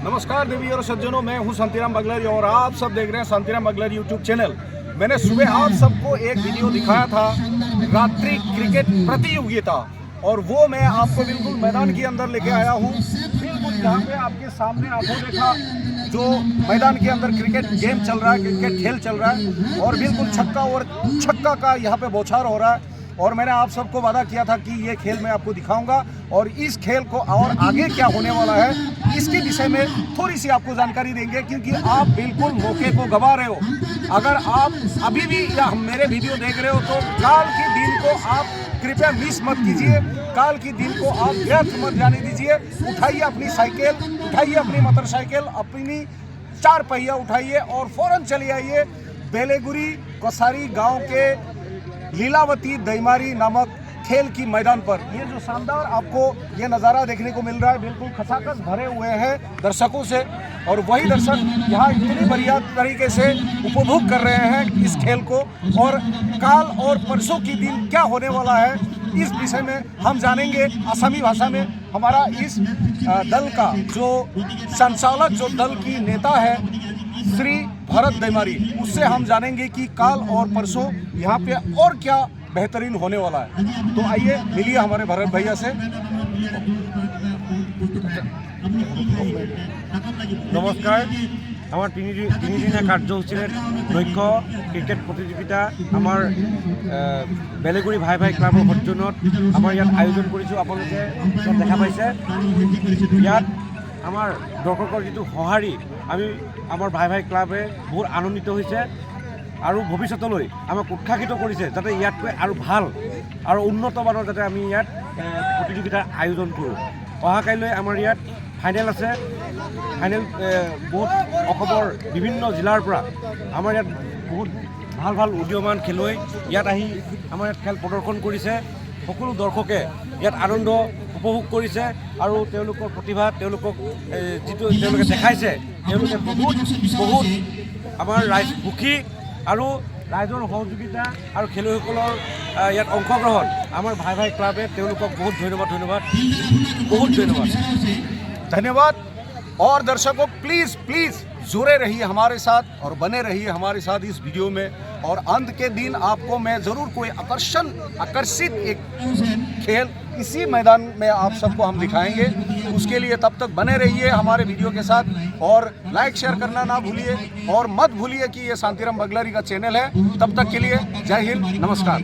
नमस्कार देवी और सज्जनों, मैं हूं शांतिराम बगलरी और आप सब देख रहे हैं शांतिराम बगलरी यूट्यूब चैनल। मैंने सुबह आप सबको एक वीडियो दिखाया था रात्रि क्रिकेट प्रतियोगिता और वो मैं आपको बिल्कुल मैदान के अंदर लेके आया हूं। बिल्कुल यहाँ पे आपके सामने आपको देखा जो मैदान के अंदर क्रिकेट गेम चल रहा है, क्रिकेट खेल चल रहा है और बिल्कुल छक्का का यहाँ पे बौछार हो रहा है। और मैंने आप सबको वादा किया था कि ये खेल मैं आपको दिखाऊंगा और इस खेल को और आगे क्या होने वाला है इसके विषय में थोड़ी सी आपको जानकारी देंगे, क्योंकि आप बिल्कुल मौके को गंवा रहे हो। अगर आप अभी भी या मेरे वीडियो देख रहे हो तो काल के दिन को आप कृपया मिस मत कीजिए, काल के दिन को आप व्यर्थ मत जाने दीजिए। उठाइए अपनी साइकिल, उठाइए अपनी मोटरसाइकिल, अपनी 4 पहिया उठाइए और फौरन चले आइए बेलेगुरी कोसारी गाँव के लीलावती दैमारी नामक खेल की मैदान पर। ये जो शानदार आपको ये नज़ारा देखने को मिल रहा है, बिल्कुल खचाखच भरे हुए हैं दर्शकों से और वही दर्शक यहाँ इतनी बढ़िया तरीके से उपभोग कर रहे हैं इस खेल को। और काल और परसों की दिन क्या होने वाला है इस विषय में हम जानेंगे असमी भाषा में। हमारा इस दल का जो संचालक, जो दल की नेता है श्री भरत दैमारी, उससे हम जानेंगे कि काल और परसों यहाँ पे और क्या बेहतरीन होने वाला है। तो आइए मिलिए हमारे भरत भैया से। নমস্কাৰ। আমার তিনিদিনীয়া কাৰ্যসূচীৰে দক্ষ ক্ৰিকেট প্ৰতিযোগিতা আমাৰ বেলেগুৰি ভাই ভাই ক্লাবৰ সজ্জনত আমাৰ ইয়াত আয়োজন কৰিছোঁ। আপোনালোকে ইয়াত দেখা পাইছে, ইয়াত আমাৰ দৰ্শকৰ যিটো সঁহাৰি আমি আমাৰ ভাই ভাই ক্লাবে বহুত আনন্দিত হৈছে আৰু ভৱিষ্যতলৈ আমাক উৎসাহিত কৰিছে যাতে ইয়াতকৈ আৰু ভাল আৰু উন্নতমানৰ যাতে আমি ইয়াত প্ৰতিযোগিতাৰ আয়োজন কৰোঁ। অহাকাইলৈ আমাৰ ইয়াত ফাইনেল আছে। ফাইনেল বহুত অসমৰ বিভিন্ন জিলাৰ পৰা আমাৰ ইয়াত বহুত ভাল ভাল উদীয়মান খেলুৱৈ ইয়াত আহি আমাৰ ইয়াত খেল প্ৰদৰ্শন কৰিছে। সকলো দৰ্শকে ইয়াত আনন্দ উপভোগ কৰিছে আৰু তেওঁলোকৰ প্ৰতিভা, তেওঁলোকক যিটো তেওঁলোকে দেখাইছে, তেওঁলোকে বহুত আমাৰ ৰাইজ সুখী আৰু ৰাইজৰ সহযোগিতা আৰু খেলুৱৈসকলৰ ইয়াত অংশগ্ৰহণ আমাৰ ভাই ভাই ক্লাবে তেওঁলোকক বহুত বহুত धन्यवाद। और दर्शकों प्लीज़ जुड़े रहिए हमारे साथ और बने रहिए हमारे साथ इस वीडियो में। और अंत के दिन आपको मैं ज़रूर कोई आकर्षित एक खेल इसी मैदान में आप सबको हम दिखाएंगे। उसके लिए तब तक बने रहिए हमारे वीडियो के साथ और लाइक शेयर करना ना भूलिए और मत भूलिए कि ये शांतिराम बगलरी का चैनल है। तब तक के लिए जय हिंद, नमस्कार।